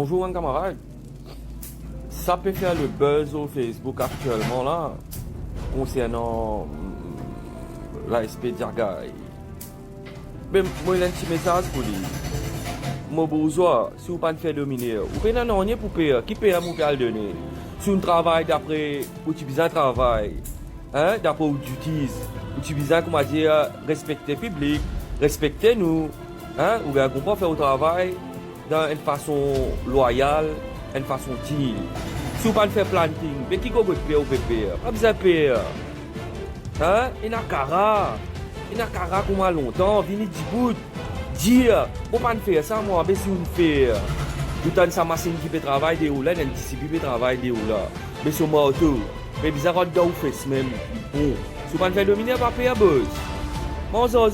Bonjour mon camarade. Ça peut faire le buzz au Facebook actuellement là, concernant l'ASP Diargaï. Mais moi, j'ai un petit message pour lui. Mon bourgeois, si vous ne faites pas dominer, vous pouvez n'en rien pour payer. Qui paye à vous le donner? Si vous travaillez d'après, vous utilisez un travail, hein, d'après vous utilisez, vous utilisez, comment dire, respecter le public, respecter nous, hein, vous ne pouvez pas faire le travail d'une façon loyale, d'une façon digne. Si vous ne faites pas planting, mais qui peut payer ou payer? Pas besoin de payer. Hein? Il y a cara comme à longtemps, venez du bout, dire, on pas faire ça, moi, mais si on fait, tout en sa machine qui peut travailler, ou là, il y a une discipline qui peut travailler, ou là, mais sur moi, tout, mais bizarre, on doit faire ce même, bon, si on pas faire dominer, on va payer un buzz. Moi, on s'en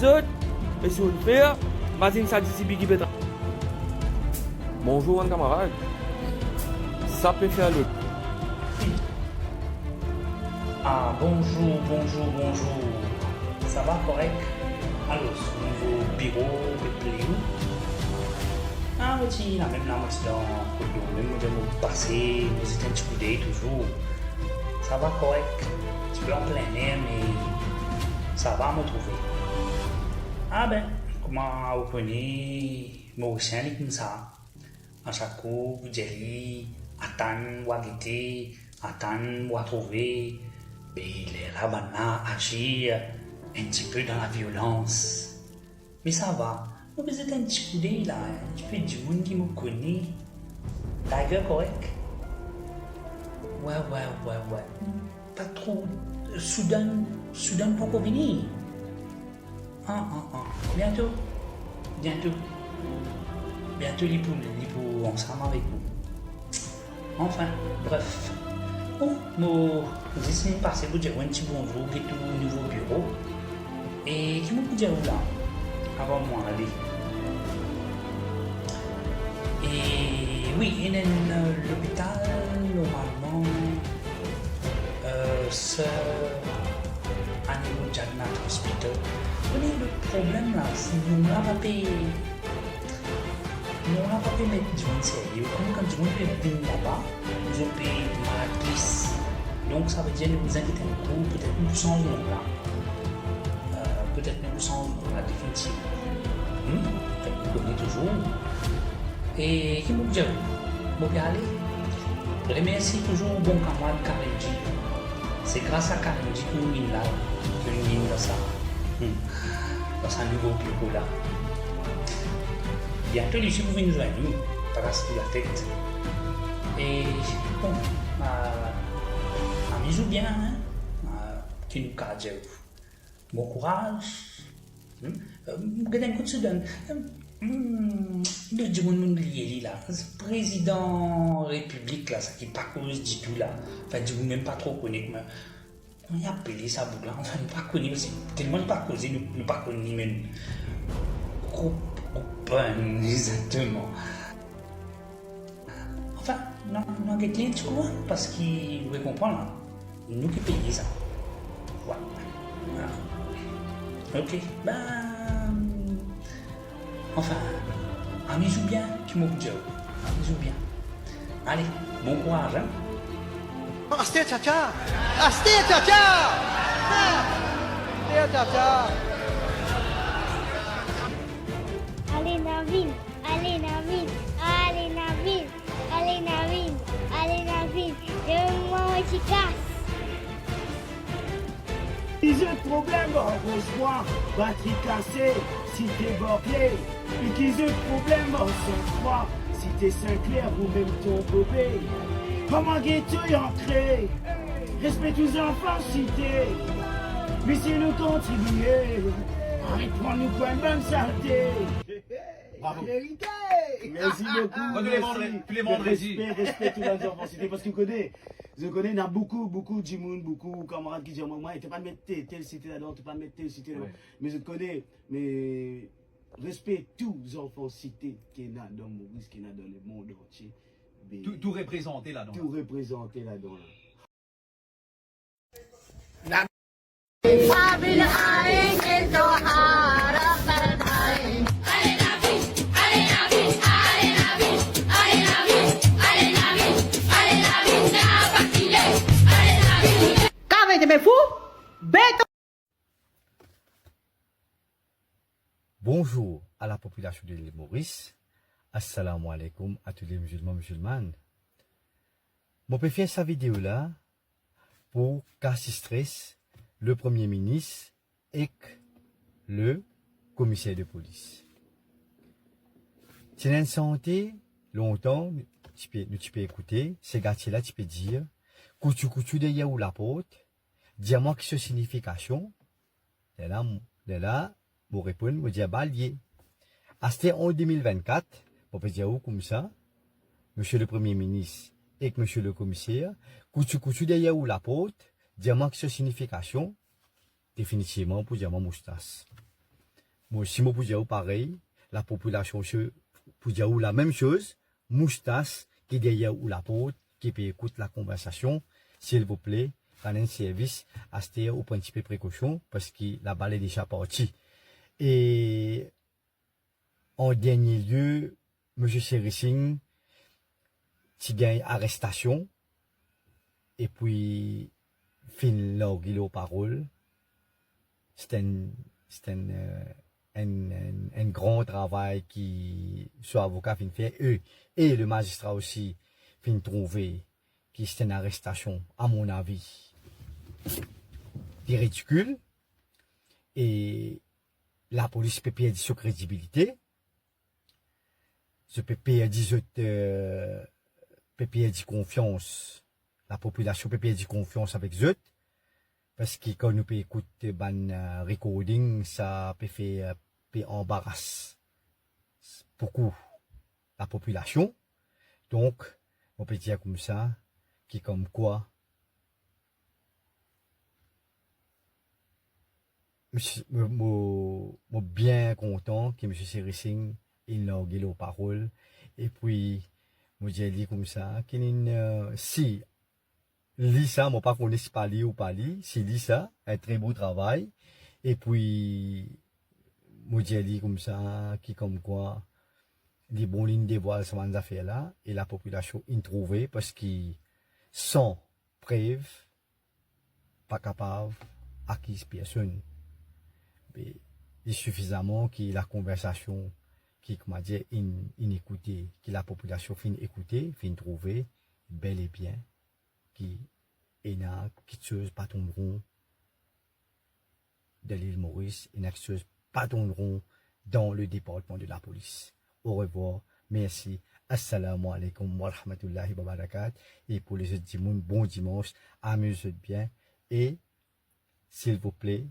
mais si on fait, machine sa discipline qui peut travailler. Bonjour, mon camarade. Ça peut faire le. Ah, bonjour. Ça va correct? Alors, au niveau bureau, le plus où? Ah, oui, la même là, même nous passer, nous étions un petit coup d'œil toujours. Ça va correct? Tu peux en plein air, mais ça va me trouver. Ah ben, comment vous connaissez, moi aussi, comme ça. À chaque coup, vous dites, attends, ou habiter, attends, ou trouver. Mais les rabbins agir un petit peu dans la violence. Mais ça va. Vous êtes un petit coup d'œil là. Tu peux dire qui me connaît. Tiger correct? Ouais. Pas trop. Soudan pour venir. Bientôt, il pour ensemble avec vous. Enfin, bref. Bon, nous essayons de passer pour dire un petit bonjour qui est tout au nouveau bureau. Et qui me dire où là? Avant moi, allez. Et oui, il y a l'hôpital, normalement, Sir Animal Jannat Hospital. Mais le problème là, c'est que nous n'avons pas payé. Nous n'avons pas pu mettre du monde sérieux. Comme quand du monde peut venir là-bas, ils ont payé malade. Donc ça veut dire que nous inquiétons un coup, peut-être nous changeons là. Peut-être nous changeons la définitive. Vous connaissez toujours. Et qui m'a dit, vous pouvez aller. Je remercie toujours mon bon camarade Karenji. C'est grâce à Karenji que nous sommes là, que nous sommes dans ça. Dans ce nouveau bureau là. Bientôt, les gens vont nous joindre, par sous la tête. Et bon, amis ou bien, qui nous cadre. Bon courage. Regardez un coup de soudain. Le monde lié là, le président république là, ça qui pas cause du tout là. Enfin, je ne même pas trop connaître, mais on y a appelé ça boucle là. Enfin, nous pas connaître aussi. Tellement pas causé, nous pas connaître même. Exactement. Enfin, non, quelqu'un, tu comprends? Parce qu'il veut comprendre là. Nous qui payons ça. Voilà. Ok, enfin, amis ou bien, tu m'as dit. Amis ou bien. Allez, bon courage, hein. Asté, tcha-tcha! Allez Navin, moi aussi casse. Ils ont un problème, rejoint, batterie cassée, si t'es borqué. Et qu'ils ont un problème, sang-froid, si t'es Sinclair ou même ton bébé. Comment ghetto est entré? Respect aux enfants, cité. Mais si nous contribuer, arrête de prendre nous pour une bonne santé. Bravo. Vérité. Merci beaucoup. Tous les vendredis. Respect tous les enfants, cité. Parce que je connais, il y a beaucoup de monde, beaucoup de camarades qui disent, moi, tu ne pas mettre telle cité là-dedans, tu ne pas mettre telle cité là-dedans. Mais je connais, mais respect tous les enfants cités qui sont dans Maurice, qui sont dans le monde entier. Tout représenté là-dedans. Tout représenté là-dedans. fou? Bête! Bonjour à la population de l'île Maurice. Assalamu alaikum à tous les musulmans. Je peux faire cette vidéo là pour qu'assister le Premier ministre et le commissaire de police. Si une santé, longtemps, tu peux écouter, ces gars-là, tu peux dire, coutu de ou la porte, dis-moi qui c'est signification, de là, vous répondez, vous dites, bah, lié. C'était en 2024, on peut dire comme ça, monsieur le Premier ministre et monsieur le commissaire, coutu de ou la porte, dis-moi qui c'est signification, définitivement, pour dire, moustache. Moi, si moi, pour dire pareil, la population, pour dire la même chose, moustache, qui derrière ou la porte, qui peut écouter la conversation, s'il vous plaît, quand un service, acheter au principe de précaution, parce que la balle est déjà partie. Et, en dernier lieu, M. Serissing, qui gagne arrestation, et puis, fin l'orgueil aux paroles, c'est un grand travail qui soit avocat fin faire eux et le magistrat aussi fin trouver qui c'est une arrestation à mon avis qui est ridicule et la police peut perdre sa crédibilité je peux perdre confiance la population peut perdre confiance avec eux parce que quand nous peut écouter ban recording ça peut faire embarrasse beaucoup la population. Donc, on peut dire comme ça, qui comme quoi, je bien content que M. Serissing, il a eu la parole. Et puis, je dis comme ça, si lit ça, moi pas connais pas lire ou pas lire, si lit ça, un très beau travail. Et puis, moi dis comme ça, qui comme quoi, les bonnes lignes dévoilent ces affaires là, et la population in trouvée parce qu'ils sans preuve, pas capable d'acquérir personne. Mais il est suffisamment que la conversation, qui, comment dire, in écouter, que la population fin écouter, fin trouver, bel et bien, qui est une petite chose pas tomberont de l'île Maurice, une chose pas tomberont dans le département de la police. Au revoir, merci, assalamu alaikum wa rahmatullahi wa barakatuh. Et pour les autres monde, bon dimanche, amusez-vous bien. Et, s'il vous plaît,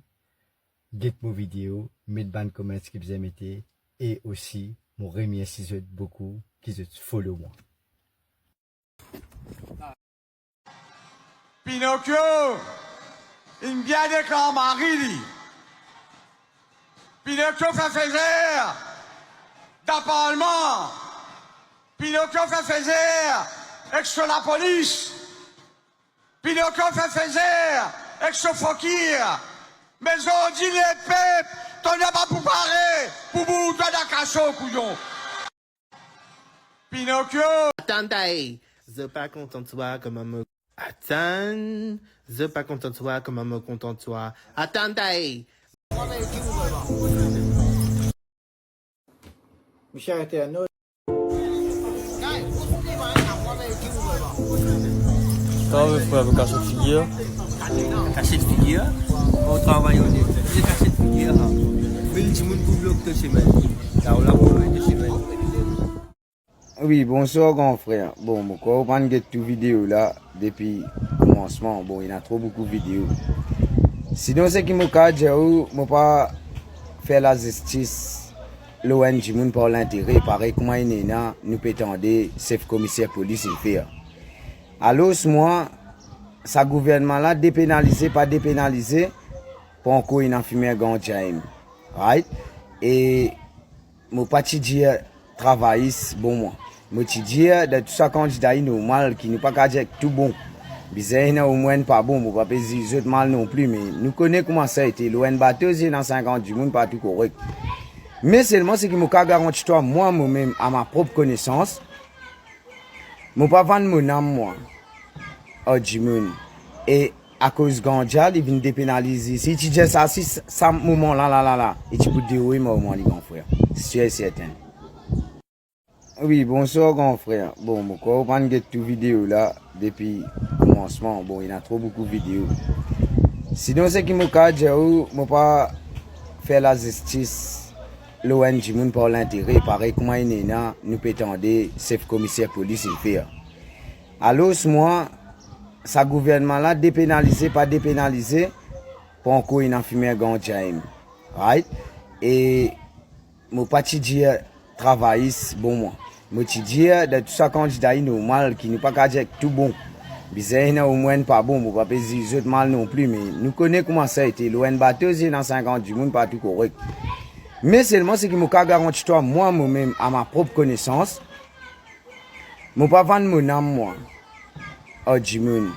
get mon vidéo, mettez ban comments que vous aimez, et aussi, mon remercie beaucoup qui se follow moi. Pinocchio, il vient de quand Marie. Pinocchio fait faire d'appartement. Pinocchio fait faire ex la police. Pinocchio fait faire ex fakir. Mais on dit les peuples, t'en as pas pour parler. Pour vous, toi d'un cachot, couillon. Pinocchio. Attendez, je pas content de toi comme me. Attends, je pas content de toi comme me content de toi. Attendez. Cher internaute. Ça va, frère, vous cachez de figure. Cachet de figure. On travaille au nez. C'est cachet de figure. Mais le monde pour bloquer chez moi. Là, on l'a pour de chez moi. Oui, bonsoir grand frère. Bon, quand on prend cette vidéo là, depuis le commencement, bon, il y a trop beaucoup de vidéos. Sinon, ce qui m'a dit, je ne pas faire la justice. L'ONG par l'intérêt, pareil comment il est là, nous peut attendre, chef commissaire police il fait. Alors, moi, ce gouvernement-là, dépénalisé, pas dépénalisé, pour encore une infirmière ganjaim. Right? Et, mon parti dire, travailler, bon, moi. Mon parti dire, de tout ça, candidat normal, qui n'est pas qu'à dire tout bon. Bizarre, au moins pas bon, mon pas dire mal non plus, mais nous connaissons comment ça a été. L'ONG batteuse, dans 50 du monde, pas tout correct. Mais seulement ce qui me garantit toi, moi-même, à ma propre connaissance, je ne vais pas vendre mon âme, moi, au Jimoun. Et à cause ganja, ils viennent dépénaliser. Si tu dis ça, si ça moment là, et tu peux dire oui, mais au moins les grands frères. C'est sûr et certain. Oui, bonsoir grand frère. Bon, je comprends que toute vidéo là, depuis le commencement, bon, il y a trop beaucoup de vidéos. Sinon, ce qui me dit, je ne pas faire la justice, l'ONG, par l'intérêt, pareil, comment il est là, nous pétendons, chef commissaire police, il fait. Alors, moi, ce gouvernement-là, dépénalisé, pas dépénalisé, pour encore il a fumé un ganja. Right? Et, je ne pas dire travailler, bon, moi. Je dire de tout ça candidat normal, qui n'est pas qu'à dire tout bon. Bizarre, au moins pas bon, pour pas dire mal non plus, mais nous connaissons comment ça a été. L'ON bateau, c'est dans 50 du monde, pas tout correct. Mais seulement, c'est que je garantis toi, moi-même, à ma propre connaissance, je ne pas vendre mon âme, moi, au du monde.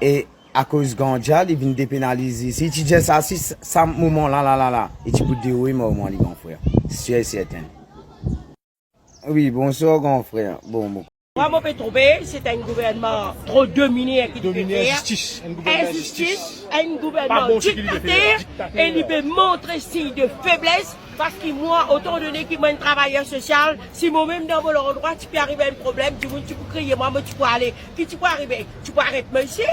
Et à cause de ganja, ils viennent dépénaliser. Si tu dis ça, si ça moment là, et tu peux dire oui, mais au moins les grands frères. C'est sûr et certain. Oui, bonsoir grand frère. Bon, moi, je peux trouver, c'est un gouvernement trop dominé qui Dominer injustice. Un gouvernement dictateur, et il peut montrer signe de faiblesse, parce que moi, autant donné qu'il m'a un travailleur social, si moi-même dans mon endroit, tu peux arriver à un problème, tu peux crier, moi, mais tu peux aller, qui tu peux arriver, tu peux arrêter monsieur.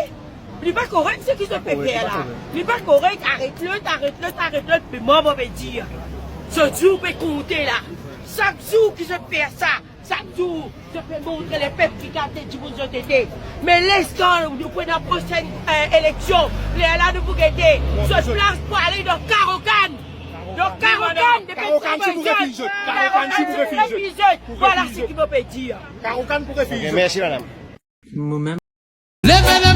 Il n'est pas correct ce qui se fait faire là. Il n'est pas correct, arrête-le, puis moi, je vais dire, ce jour peut compter là. Chaque jour que je fais ça, chaque jour, je peux montrer les peuples qui gardent du monde été. Mais l'instant où nous prenons la prochaine élection, les là de vous guetter, se place pour aller dans Carocan. Dans Carocan, voilà ce qu'il me peut dire. Carocan pour réfugiés. Merci madame. Moi-même. Levez